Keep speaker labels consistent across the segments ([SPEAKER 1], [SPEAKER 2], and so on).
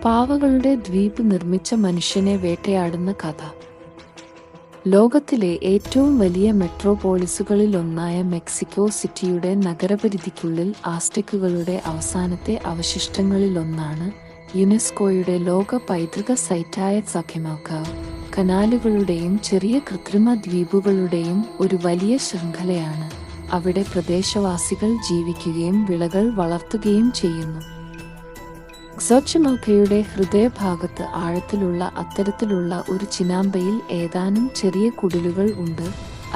[SPEAKER 1] പാവകളുടെ ദ്വീപ് നിർമ്മിച്ച മനുഷ്യനെ വേട്ടയാടുന്ന കഥ. ലോകത്തിലെ ഏറ്റവും വലിയ മെട്രോപോളിസുകളിലൊന്നായ മെക്സിക്കോ സിറ്റിയുടെ നഗരപരിധിക്കുള്ളിൽ ആസ്ടെക്കുകളുടെ അവസാനത്തെ അവശിഷ്ടങ്ങളിലൊന്നാണ് യുനെസ്കോയുടെ ലോക പൈതൃക സൈറ്റായ സഖ്യമൽക്കാവ്. കനാലുകളുടെയും ചെറിയ കൃത്രിമ ദ്വീപുകളുടെയും ഒരു വലിയ ശൃംഖലയാണ്. അവിടെ പ്രദേശവാസികൾ ജീവിക്കുകയും വിളകൾ വളർത്തുകയും ചെയ്യുന്നു. സഖ്യമൽക്കയുടെ ഹൃദയഭാഗത്ത് ആഴത്തിലുള്ള അത്തരത്തിലുള്ള ഒരു ചിനാമ്പയിൽ ഏതാനും ചെറിയ കുടിലുകൾ ഉണ്ട്.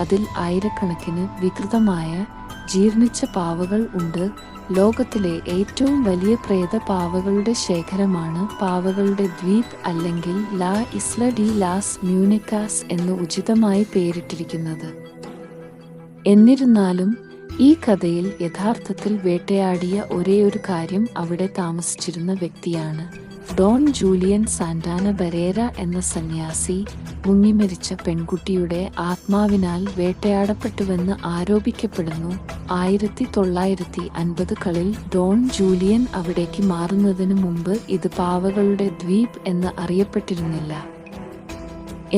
[SPEAKER 1] അതിൽ ആയിരക്കണക്കിന് വികൃതമായ ജീർണിച്ച പാവകൾ ഉണ്ട്. ലോകത്തിലെ ഏറ്റവും വലിയ പ്രേത പാവകളുടെ ശേഖരമാണ് പാവകളുടെ ദ്വീപ്, അല്ലെങ്കിൽ ലാ ഇസ്ല ഡി ലാസ് മ്യൂനിക്കാസ് എന്ന് ഉചിതമായി പേരിട്ടിരിക്കുന്നത്. എന്നിരുന്നാലും ഈ കഥയിൽ യഥാർത്ഥത്തിൽ വേട്ടയാടിയ ഒരേയൊരു കാര്യം അവിടെ താമസിച്ചിരുന്ന വ്യക്തിയാണ്. ഡോൺ ജൂലിയൻ സാന്റാന ബരേര എന്ന സന്യാസി മുങ്ങിമരിച്ച പെൺകുട്ടിയുടെ ആത്മാവിനാൽ വേട്ടയാടപ്പെട്ടുവെന്ന് ആരോപിക്കപ്പെടുന്നു. 1950കളിൽ ഡോൺ ജൂലിയൻ അവിടേക്ക് മാറുന്നതിനു മുമ്പ് ഇത് പാവകളുടെ ദ്വീപ് എന്ന് അറിയപ്പെട്ടിരുന്നില്ല.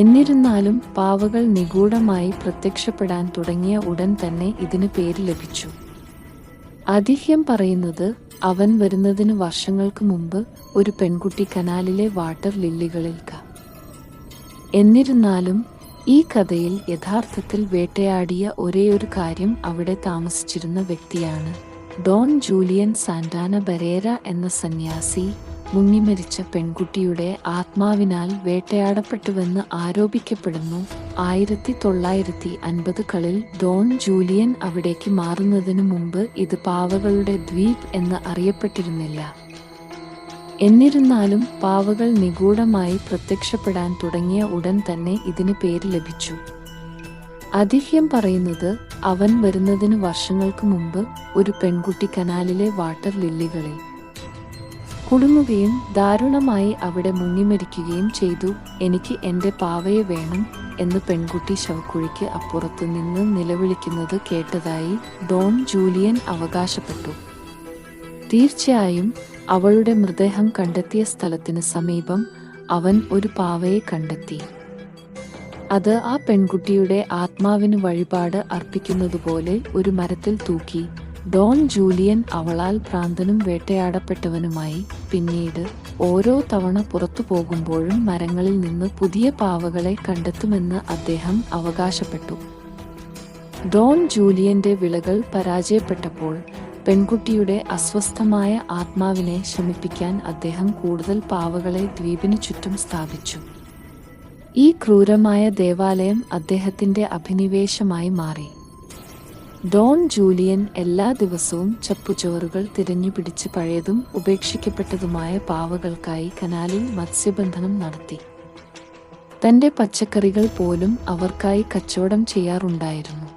[SPEAKER 1] എന്നിരുന്നാലും പാവകൾ നിഗൂഢമായി പ്രത്യക്ഷപ്പെടാൻ തുടങ്ങിയ ഉടൻ തന്നെ ഇതിന് പേര് ലഭിച്ചു. ഐതിഹ്യം പറയുന്നത് അവൻ വരുന്നതിന് വർഷങ്ങൾക്ക് മുമ്പ് ഒരു പെൺകുട്ടി കനാലിലെ വാട്ടർ ലില്ലികളിൽ എന്നിരുന്നാലും ഈ കഥയിൽ യഥാർത്ഥത്തിൽ വേട്ടയാടിയ ഒരേയൊരു കാര്യം അവിടെ താമസിച്ചിരുന്ന വ്യക്തിയാണ്. ഡോൺ ജൂലിയൻ സാന്റാന ബരേര എന്ന സന്യാസി മുങ്ങിമരിച്ച പെൺകുട്ടിയുടെ ആത്മാവിനാൽ വേട്ടയാടപ്പെട്ടുവെന്ന് ആരോപിക്കപ്പെടുന്നു. 1950കളിൽ ഡോൺ ജൂലിയൻ അവിടേക്ക് മാറുന്നതിനു മുമ്പ് ഇത് പാവകളുടെ ദ്വീപ് എന്ന് അറിയപ്പെട്ടിരുന്നില്ല. എന്നിരുന്നാലും പാവകൾ നിഗൂഢമായി പ്രത്യക്ഷപ്പെടാൻ തുടങ്ങിയ ഉടൻ തന്നെ ഇതിന് പേര് ലഭിച്ചു. ഐതിഹ്യം പറയുന്നത് അവൻ വരുന്നതിന് വർഷങ്ങൾക്ക് മുമ്പ് ഒരു പെൺകുട്ടി കനാലിലെ വാട്ടർ ലില്ലികളിൽ കുടുങ്ങുകയും ദാരുണമായി അവിടെ മുങ്ങിമരിക്കുകയും ചെയ്തു. എനിക്ക് എൻ്റെ പാവയെ വേണം എന്ന് പെൺകുട്ടി ശവക്കുഴിക്ക് അപ്പുറത്തു നിന്ന് നിലവിളിക്കുന്നത് കേട്ടതായി ഡോൺ ജൂലിയൻ അവകാശപ്പെട്ടു. തീർച്ചയായും അവളുടെ മൃതദേഹം കണ്ടെത്തിയ സ്ഥലത്തിന് സമീപം അവൻ ഒരു പാവയെ കണ്ടെത്തി. അത് ആ പെൺകുട്ടിയുടെ ആത്മാവിന് വഴിപാട് അർപ്പിക്കുന്നതുപോലെ ഒരു മരത്തിൽ തൂക്കി. ഡോൺ ജൂലിയൻ അവളാൽ ഭ്രാന്തനും വേട്ടയാടപ്പെട്ടവനുമായി. പിന്നീട് ഓരോ തവണ പുറത്തു പോകുമ്പോഴും മരങ്ങളിൽ നിന്ന് പുതിയ പാവകളെ കണ്ടെത്തുമെന്ന് അദ്ദേഹം അവകാശപ്പെട്ടു. ഡോൺ ജൂലിയന്റെ വിളകൾ പരാജയപ്പെട്ടപ്പോൾ പെൺകുട്ടിയുടെ അസ്വസ്ഥമായ ആത്മാവിനെ ശമിപ്പിക്കാൻ അദ്ദേഹം കൂടുതൽ പാവകളെ ദ്വീപിനു ചുറ്റും സ്ഥാപിച്ചു. ഈ ക്രൂരമായ ദേവാലയം അദ്ദേഹത്തിന്റെ അഭിനിവേശമായി മാറി. ഡോൺ ജൂലിയൻ എല്ലാ ദിവസവും ചപ്പുചോറുകൾ തിരഞ്ഞുപിടിച്ച് പഴയതും ഉപേക്ഷിക്കപ്പെട്ടതുമായ പാവകൾക്കായി കനാലിൽ മത്സ്യബന്ധനം നടത്തി. തന്റെ പച്ചക്കറികൾ പോലും അവർക്കായി കച്ചവടം ചെയ്യാറുണ്ടായിരുന്നു.